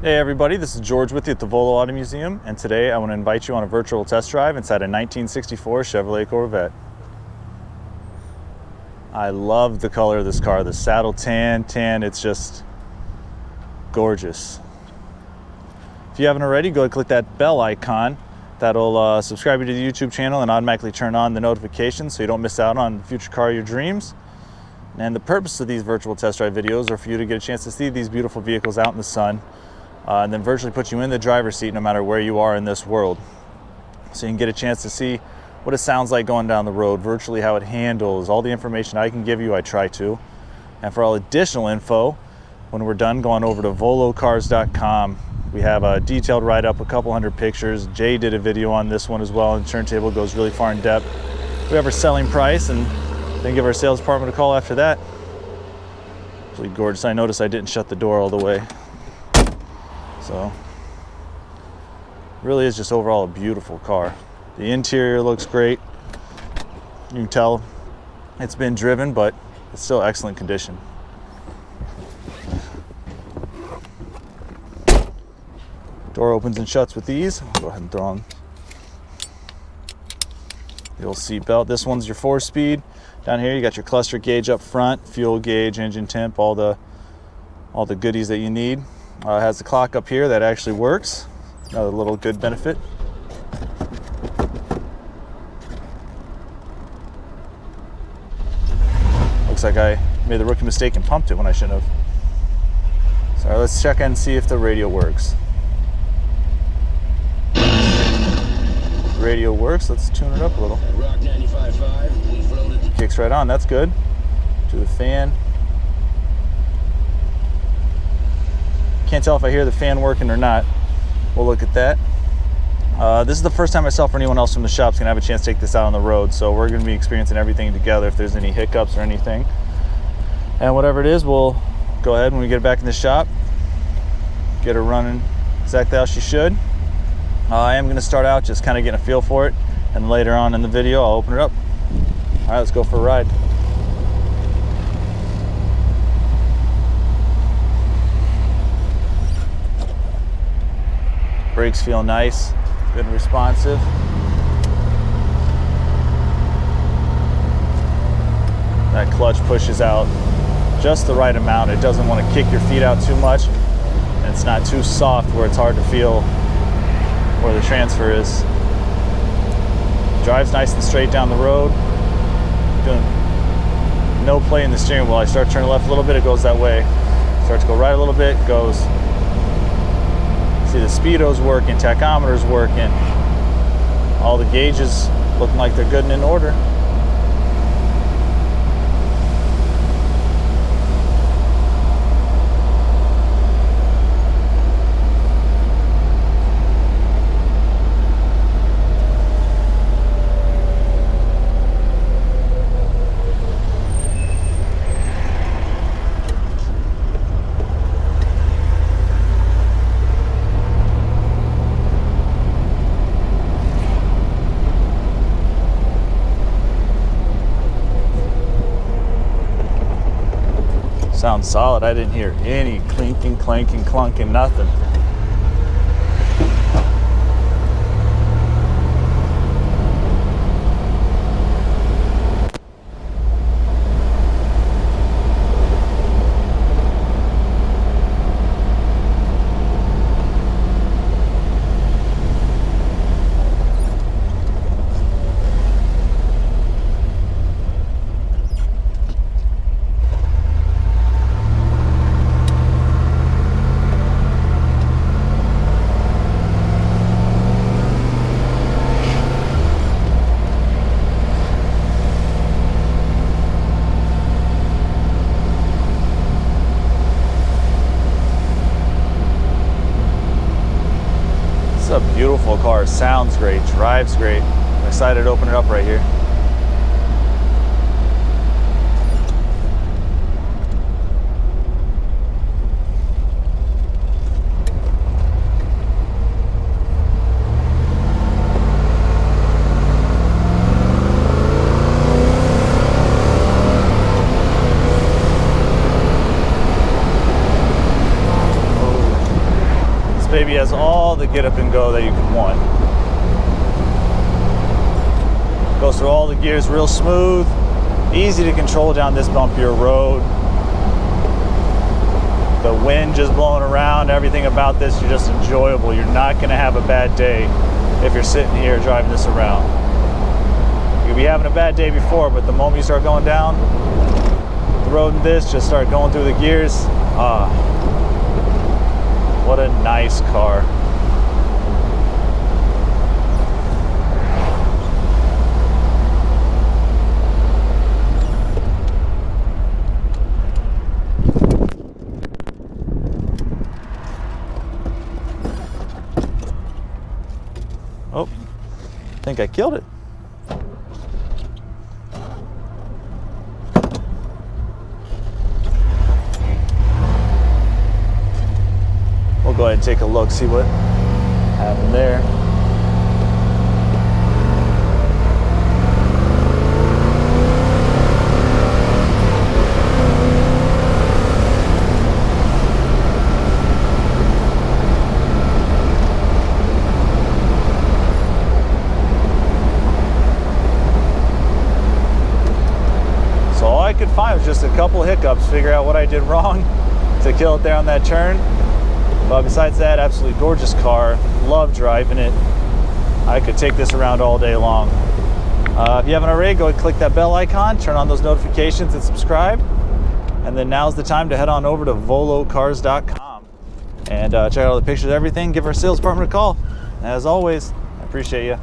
Hey everybody, this is George with you at the Volo Auto Museum, and today I want to invite you on a virtual test drive inside a 1964 Chevrolet Corvette. I love the color of this car, the saddle tan, it's just gorgeous. If you haven't already, go ahead and click that bell icon. That'll subscribe you to the YouTube channel and automatically turn on the notifications so you don't miss out on the future car of your dreams. And the purpose of these virtual test drive videos are for you to get a chance to see these beautiful vehicles out in the sun. And then virtually put you in the driver's seat no matter where you are in this world. So you can get a chance to see what it sounds like going down the road, virtually how it handles, all the information I can give you, I try to. And for all additional info, when we're done, go on over to volocars.com. We have a detailed write-up, a couple hundred pictures. Jay did a video on this one as well, and the turntable goes really far in depth. We have our selling price, and then give our sales department a call after that. Really gorgeous. I noticed I didn't shut the door all the way. So, really is just overall a beautiful car. The interior looks great. You can tell it's been driven, but it's still excellent condition. Door opens and shuts with ease. I'll go ahead and throw on the old seat belt. This one's your 4-speed. Down here you got your cluster gauge up front, fuel gauge, engine temp, all the goodies that you need. It has the clock up here that actually works. Another little good benefit. Looks like I made the rookie mistake and pumped it when I shouldn't have. So let's check and see if the radio works. Radio works. Let's tune it up a little. Rock 95.5, we floated. Kicks right on. That's good. To the fan. Can't tell if I hear the fan working or not. We'll look at that. This is the first time myself or anyone else from the shop's gonna have a chance to take this out on the road, so we're gonna be experiencing everything together if there's any hiccups or anything. And whatever it is, we'll go ahead when we get it back in the shop, get her running exactly how she should. I am gonna start out just kind of getting a feel for it, and later on in the video I'll open it up. All right, let's go for a ride. Brakes feel nice, good and responsive. That clutch pushes out just the right amount. It doesn't want to kick your feet out too much, and it's not too soft where it's hard to feel where the transfer is. Drives nice and straight down the road. Doing no play in the steering wheel. I start turning left a little bit, it goes that way. Start to go right a little bit, it goes. See the speedo's working, tachometer's working. All the gauges looking like they're good and in order. Sounds solid. I didn't hear any clinking, clanking, clunking, nothing. A beautiful car, sounds great, drives great. I'm excited to open it up right here. baby has all the get up and go that you could want. Goes through all the gears real smooth, easy to control down this bumpier road. The wind just blowing around, everything about this is just enjoyable. You're not gonna have a bad day if you're sitting here driving this around. You'll be having a bad day before, but the moment you start going down the road in this, just start going through the gears. Ah, what a nice car. Oh, I think I killed it. We'll go ahead and take a look, see what happened there. So all I could find was just a couple hiccups, figure out what I did wrong to kill it there on that turn. But besides that, absolutely gorgeous car. Love driving it. I could take this around all day long. If you haven't already, go ahead and click that bell icon, turn on those notifications and subscribe. And then now's the time to head on over to volocars.com and check out all the pictures of everything. Give our sales department a call. As always, I appreciate you.